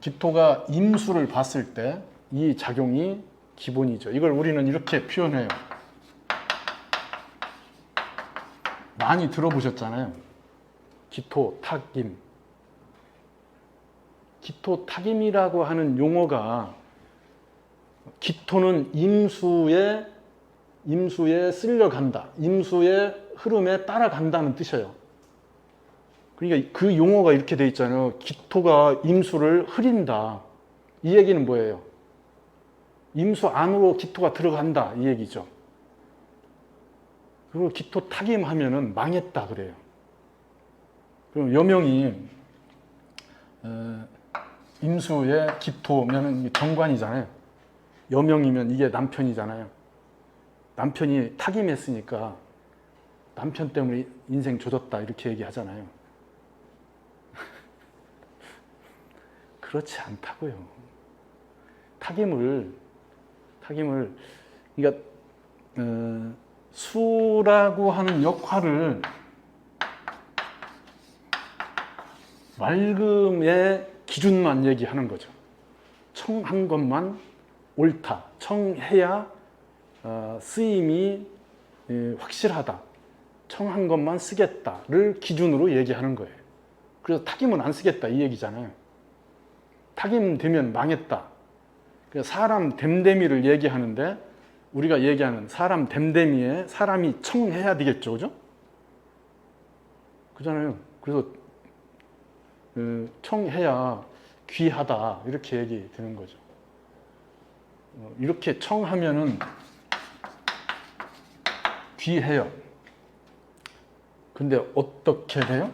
기토가 임수를 봤을 때 이 작용이 기본이죠. 이걸 우리는 이렇게 표현해요. 많이 들어보셨잖아요. 기토, 탁임. 기토, 탁임이라고 하는 용어가 기토는 임수에 쓸려간다. 임수의 흐름에 따라간다는 뜻이에요. 그러니까 그 용어가 이렇게 돼 있잖아요. 기토가 임수를 흐린다. 이 얘기는 뭐예요? 임수 안으로 기토가 들어간다. 이 얘기죠. 그리고 기토 탁임하면은 망했다 그래요. 그럼 여명이 임수의 기토면은 정관이잖아요. 여명이면 이게 남편이잖아요. 남편이 탁임했으니까 남편 때문에 인생 조졌다 이렇게 얘기하잖아요. 그렇지 않다고요. 탁임을 그러니까 수라고 하는 역할을 맑음의 기준만 얘기하는 거죠. 청한 것만 옳다. 청해야 쓰임이 확실하다. 청한 것만 쓰겠다를 기준으로 얘기하는 거예요. 그래서 탁임은 안 쓰겠다 이 얘기잖아요. 탁임 되면 망했다. 사람 됨됨이를 얘기하는데 우리가 얘기하는 사람 됨됨이에 사람이 청해야 되겠죠. 그죠? 그잖아요. 그래서 청해야 귀하다 이렇게 얘기되는 거죠. 이렇게 청하면은 귀해요. 근데 어떻게 돼요?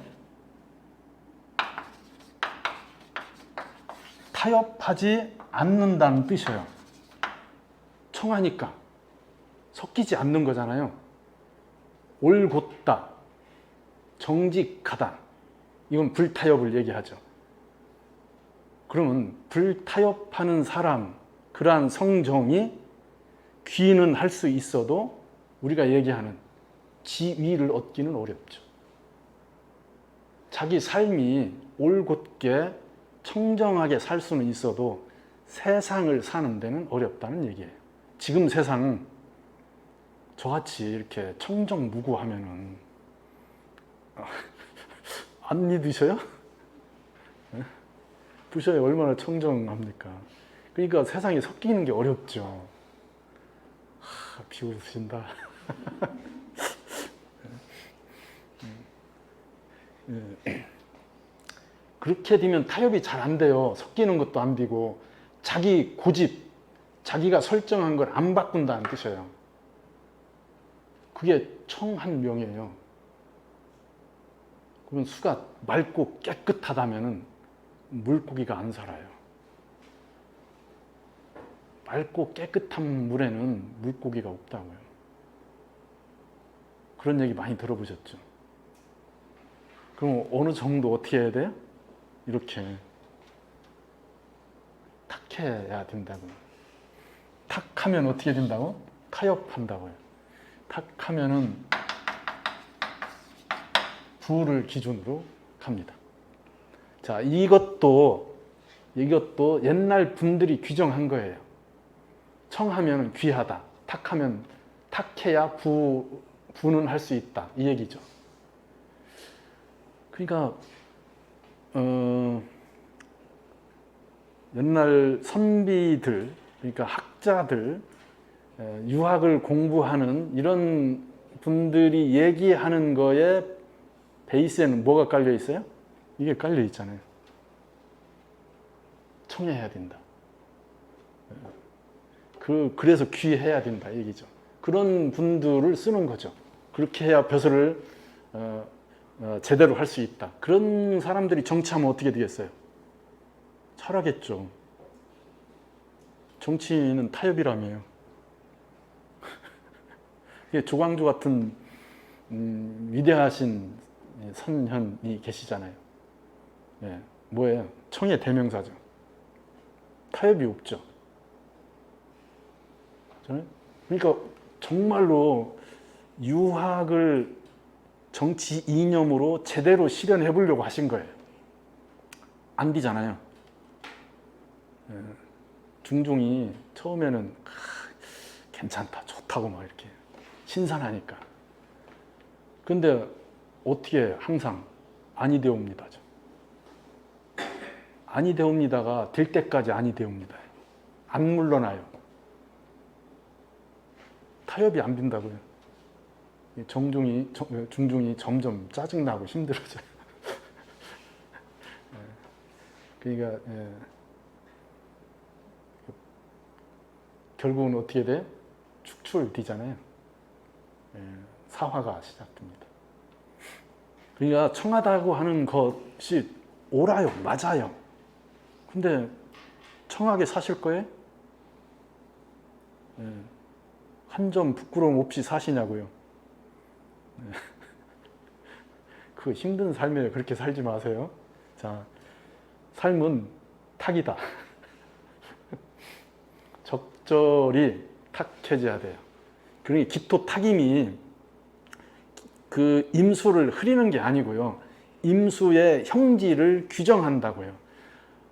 타협하지 않는다는 뜻이에요. 청하니까 섞이지 않는 거잖아요. 올곧다, 정직하다. 이건 불타협을 얘기하죠. 그러면 불타협하는 사람, 그러한 성정이 귀는 할 수 있어도 우리가 얘기하는 지위를 얻기는 어렵죠. 자기 삶이 올곧게 청정하게 살 수는 있어도 세상을 사는 데는 어렵다는 얘기예요. 지금 세상은 저같이 이렇게 청정무구하면은 안 믿으셔요? 부셔야 얼마나 청정합니까? 그러니까 세상에 섞이는 게 어렵죠. 비웃으신다. 그렇게 되면 타협이 잘 안 돼요. 섞이는 것도 안 되고 자기 고집, 자기가 설정한 걸 안 바꾼다는 뜻이에요. 그게 청한명이에요. 그러면 수가 맑고 깨끗하다면 물고기가 안 살아요. 맑고 깨끗한 물에는 물고기가 없다고요. 그런 얘기 많이 들어보셨죠? 그럼 어느 정도 어떻게 해야 돼요? 이렇게 탁해야 된다고요. 탁하면 어떻게 된다고? 타협한다고요. 탁하면은 부를 기준으로 갑니다. 자, 이것도 옛날 분들이 규정한 거예요. 청하면 귀하다. 탁하면 탁해야 부는 할 수 있다. 이 얘기죠. 그러니까 옛날 선비들, 그러니까 학자들, 유학을 공부하는 이런 분들이 얘기하는 거에 베이스에는 뭐가 깔려 있어요? 이게 깔려 있잖아요. 청해야 된다. 그래서 귀해야 된다 얘기죠. 그런 분들을 쓰는 거죠. 그렇게 해야 벼슬을 제대로 할 수 있다. 그런 사람들이 정치하면 어떻게 되겠어요? 잘하겠죠. 정치는 타협이라며요. 조광조 같은 위대하신 선현이 계시잖아요. 예, 뭐예요? 청의 대명사죠. 타협이 없죠. 그러니까 정말로 유학을 정치 이념으로 제대로 실현해 보려고 하신 거예요. 안 되잖아요. 중종이 처음에는 괜찮다, 좋다고 막 이렇게 신선하니까. 근데 어떻게 항상 아니 되옵니다. 아니 되옵니다가 될 때까지 아니 되옵니다. 안 물러나요. 타협이 안 된다고요. 중종이 점점 짜증나고 힘들어져요. 그러니까 결국은 어떻게 돼? 축출되잖아요. 사화가 시작됩니다. 그러니까 청하다고 하는 것이 옳아요, 맞아요. 근데 청하게 사실 거예요? 한 점 부끄러움 없이 사시냐고요. 그 힘든 삶에 그렇게 살지 마세요. 자, 삶은 탁이다. 적절히 탁해져야 돼요. 그러니 기토 탁임이 그 임수를 흐리는 게 아니고요. 임수의 형질을 규정한다고요.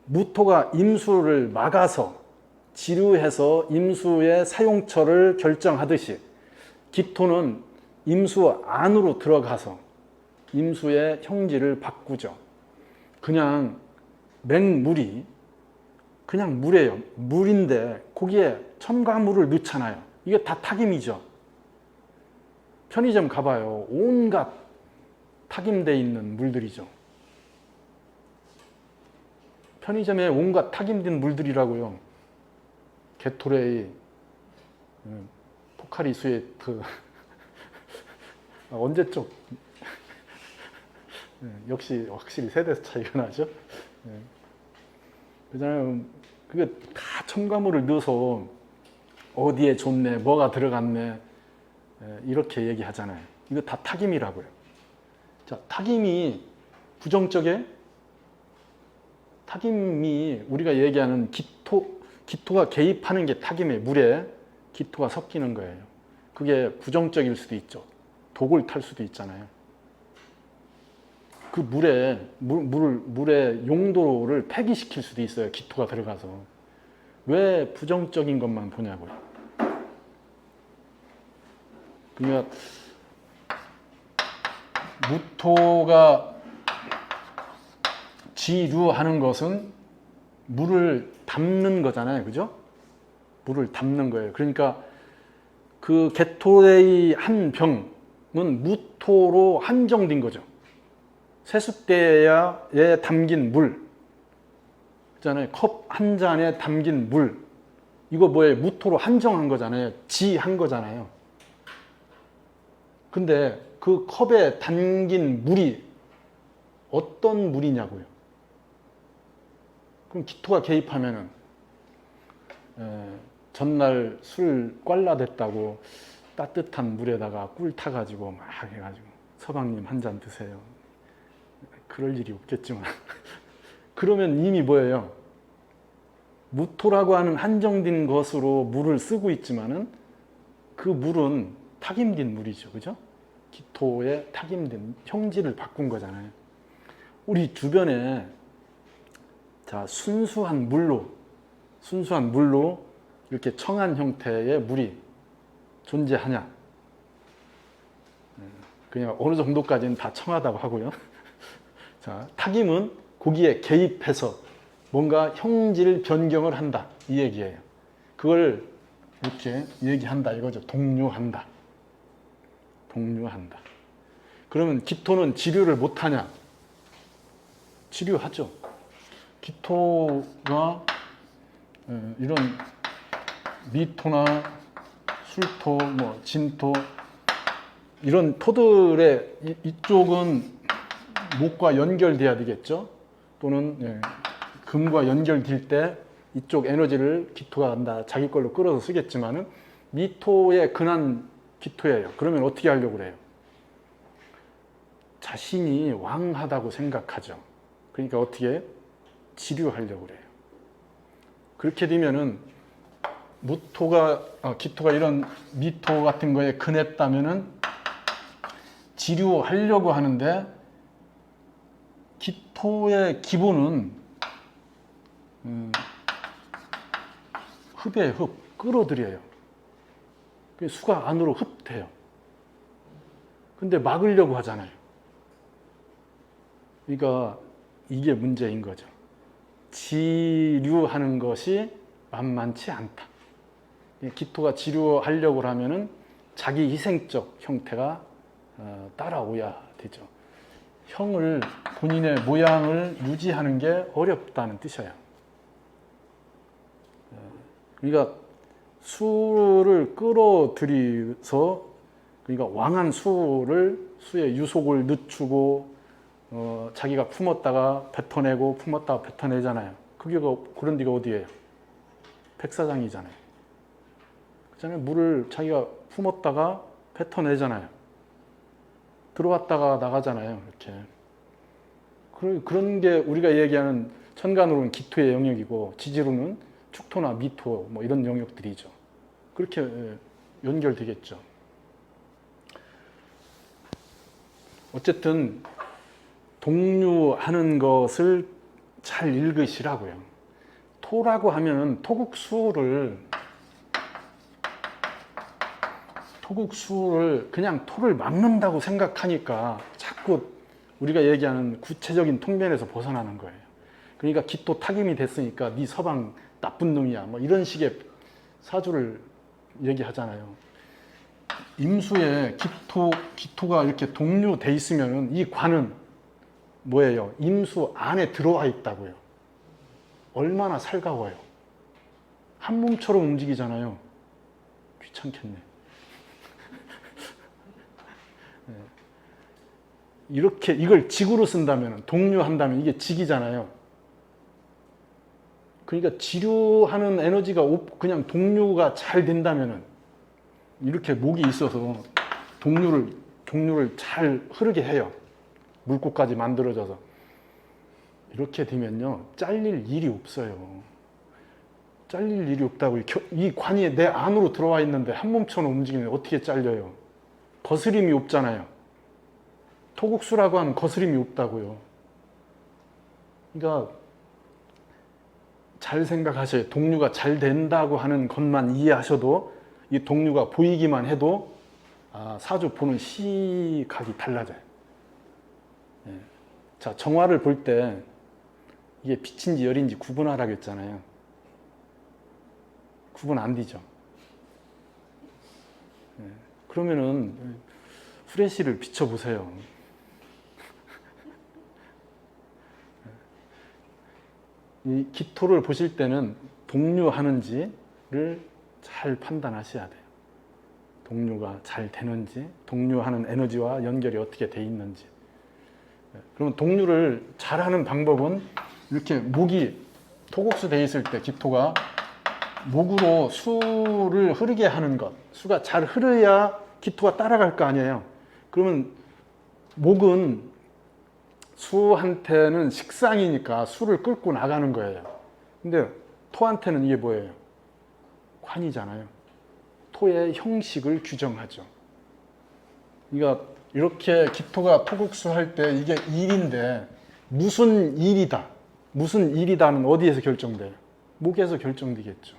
무토가 임수를 막아서 지류해서 임수의 사용처를 결정하듯이 기토는 임수 안으로 들어가서 임수의 형질을 바꾸죠. 그냥 맹물이 그냥 물이에요. 물인데 거기에 첨가물을 넣잖아요. 이게 다 탁임이죠. 편의점 가봐요. 온갖 탁임되어 있는 물들이죠. 편의점에 온갖 탁임된 물들이라고요. 게토레이, 포카리 스웨트, 언제적 역시 확실히 세대 차이가 나죠. 그잖아요. 그게 다 첨가물을 넣어서 어디에 좋네, 뭐가 들어갔네 이렇게 얘기하잖아요. 이거 다 탁임이라고요. 자, 탁임이 부정적이에요? 탁임이 우리가 얘기하는 기토가 개입하는 게 탁임이에요. 물에 기토가 섞이는 거예요. 그게 부정적일 수도 있죠. 독을 탈 수도 있잖아요. 그 물의 용도를 폐기시킬 수도 있어요. 기토가 들어가서. 왜 부정적인 것만 보냐고요. 그러니까 무토가 지류하는 것은 물을 담는 거잖아요. 그죠? 물을 담는 거예요. 그러니까 그 게토레이 한 병은 무토로 한정된 거죠. 세숫대야에 담긴 물 있잖아요. 컵 한 잔에 담긴 물. 이거 뭐예요? 무토로 한정한 거잖아요. 지한 거잖아요. 근데 그 컵에 담긴 물이 어떤 물이냐고요. 그럼 기토가 개입하면은 전날 술 꽐라됐다고 따뜻한 물에다가 꿀 타가지고 막 해가지고 서방님 한 잔 드세요. 그럴 일이 없겠지만 그러면 이미 뭐예요? 무토라고 하는 한정된 것으로 물을 쓰고 있지만은 그 물은 탁임된 물이죠. 그죠? 기토에 탁임된 형질을 바꾼 거잖아요. 우리 주변에 자, 순수한 물로 이렇게 청한 형태의 물이 존재하냐? 그냥 어느 정도까지는 다 청하다고 하고요. 자, 탁임은 거기에 개입해서 뭔가 형질 변경을 한다. 이 얘기예요. 그걸 이렇게 얘기한다 이거죠. 동류한다. 그러면 기토는 지류를 못하냐? 지류하죠. 기토가 이런 미토나 술토, 뭐 진토 이런 토들의 이쪽은 목과 연결돼야 되겠죠. 또는 금과 연결될 때 이쪽 에너지를 기토가 한다. 자기 걸로 끌어서 쓰겠지만은 미토의 근한 기토예요. 그러면 어떻게 하려고 그래요? 자신이 왕하다고 생각하죠. 그러니까 어떻게 지류하려고 그래요. 그렇게 되면은 기토가 이런 미토 같은 거에 근했다면은 지류하려고 하는데 기토의 기본은 흡에 흡, 끌어들여요. 수가 안으로 흡돼요. 근데 막으려고 하잖아요. 그러니까 이게 문제인 거죠. 지류하는 것이 만만치 않다. 기토가 지류하려고 하면은 자기 희생적 형태가 따라오야 되죠. 형을, 본인의 모양을 유지하는 게 어렵다는 뜻이에요. 그러니까 수를 끌어들여서, 그러니까 왕한 수의 유속을 늦추고 자기가 품었다가 뱉어내고 품었다가 뱉어내잖아요. 그런 데가 어디예요? 백사장이잖아요. 그잖아요. 물을 자기가 품었다가 뱉어내잖아요. 들어왔다가 나가잖아요. 이렇게. 그런 게 우리가 얘기하는 천간으로는 기토의 영역이고, 지지로는 축토나 미토 뭐 이런 영역들이죠. 그렇게 연결되겠죠. 어쨌든 동류하는 것을 잘 읽으시라고요. 토라고 하면은 토국수를 그냥 토를 막는다고 생각하니까 자꾸 우리가 얘기하는 구체적인 통변에서 벗어나는 거예요. 그러니까 기토 타김이 됐으니까 네 서방 나쁜 놈이야 뭐 이런 식의 사주를 얘기하잖아요. 임수에 기토가 이렇게 동류돼 있으면 이 관은 뭐예요? 임수 안에 들어와 있다고요. 얼마나 살가워요. 한 몸처럼 움직이잖아요. 귀찮겠네. 이렇게 이걸 직으로 쓴다면, 동류한다면 이게 직이잖아요. 그러니까 지류하는 에너지가 그냥 동류가 잘 된다면은, 이렇게 목이 있어서 동류를 잘 흐르게 해요. 물고까지 만들어져서. 이렇게 되면요, 잘릴 일이 없어요. 잘릴 일이 없다고. 이 관이 내 안으로 들어와 있는데 한 몸처럼 움직이면 어떻게 잘려요? 거스림이 없잖아요. 토국수라고 하면 거스림이 없다고요. 그러니까 잘 생각하셔요. 동류가 잘 된다고 하는 것만 이해하셔도, 이 동류가 보이기만 해도 사주 보는 시각이 달라져요. 자, 정화를 볼 때 이게 빛인지 열인지 구분하라고 했잖아요. 구분 안 되죠. 그러면은 후레쉬를 비춰보세요. 이 기토를 보실 때는 동류하는지를 잘 판단하셔야 돼요. 동류가 잘 되는지, 동류하는 에너지와 연결이 어떻게 돼 있는지. 그러면 동류를 잘하는 방법은, 이렇게 목이 토국수 돼 있을 때 기토가 목으로 수를 흐르게 하는 것. 수가 잘 흐르야 기토가 따라갈 거 아니에요. 그러면 목은 수한테는 식상이니까 수를 끌고 나가는 거예요. 근데 토한테는 이게 뭐예요? 관이잖아요. 토의 형식을 규정하죠. 그러니까 이렇게 기토가 토국수 할 때 이게 일인데, 무슨 일이다는 어디에서 결정돼요? 목에서 결정되겠죠.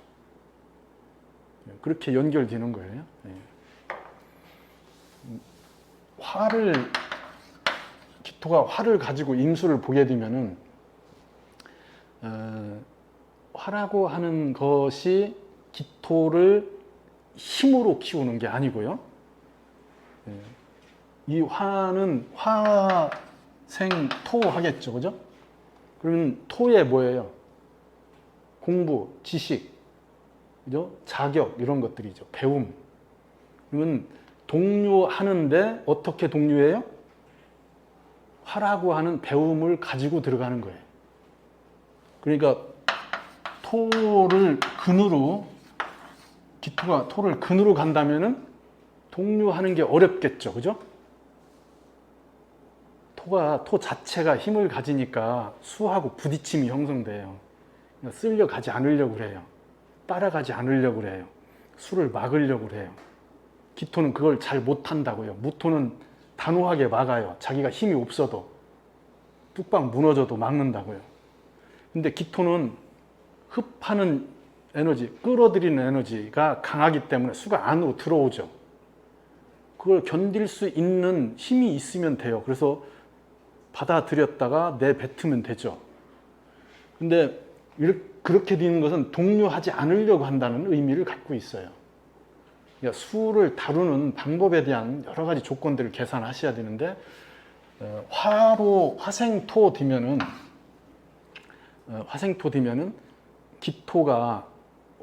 그렇게 연결되는 거예요. 기토가 화를 가지고 임수를 보게 되면은, 화라고 하는 것이 기토를 힘으로 키우는 게 아니고요. 이 화는 화생토 하겠죠, 그죠? 그러면 토에 뭐예요? 공부, 지식, 그죠? 자격 이런 것들이죠. 배움. 그러면 동류하는데 어떻게 동류해요? 화라고 하는 배움을 가지고 들어가는 거예요. 그러니까 기토가 토를 근으로 간다면은 동류하는 게 어렵겠죠, 그죠? 토 자체가 힘을 가지니까 수하고 부딪힘이 형성돼요. 쓸려가지 않으려고 그래요. 따라가지 않으려고 그래요. 수를 막으려고 그래요. 기토는 그걸 잘 못한다고요. 무토는 단호하게 막아요. 자기가 힘이 없어도, 뚝방 무너져도 막는다고요. 근데 기토는 흡하는 에너지, 끌어들이는 에너지가 강하기 때문에 수가 안으로 들어오죠. 그걸 견딜 수 있는 힘이 있으면 돼요. 그래서 받아들였다가 내뱉으면 되죠. 근데 그렇게 되는 것은 동요하지 않으려고 한다는 의미를 갖고 있어요. 그러니까 수를 다루는 방법에 대한 여러 가지 조건들을 계산하셔야 되는데, 화생토 되면은 기토가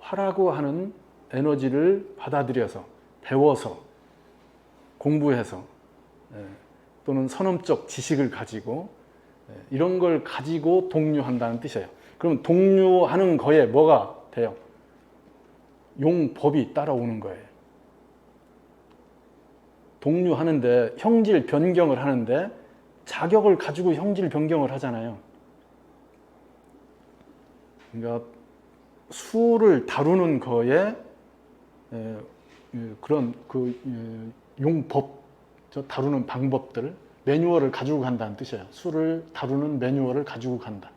화라고 하는 에너지를 받아들여서 배워서 공부해서 또는 선험적 지식을 가지고 이런 걸 가지고 동요한다는 뜻이에요. 그럼 동요하는 거에 뭐가 돼요? 용법이 따라오는 거예요. 동요하는데 형질 변경을 하는데 자격을 가지고 형질 변경을 하잖아요. 그러니까 수를 다루는 거에 그런 용법, 다루는 방법들, 매뉴얼을 가지고 간다는 뜻이에요. 수를 다루는 매뉴얼을 가지고 간다.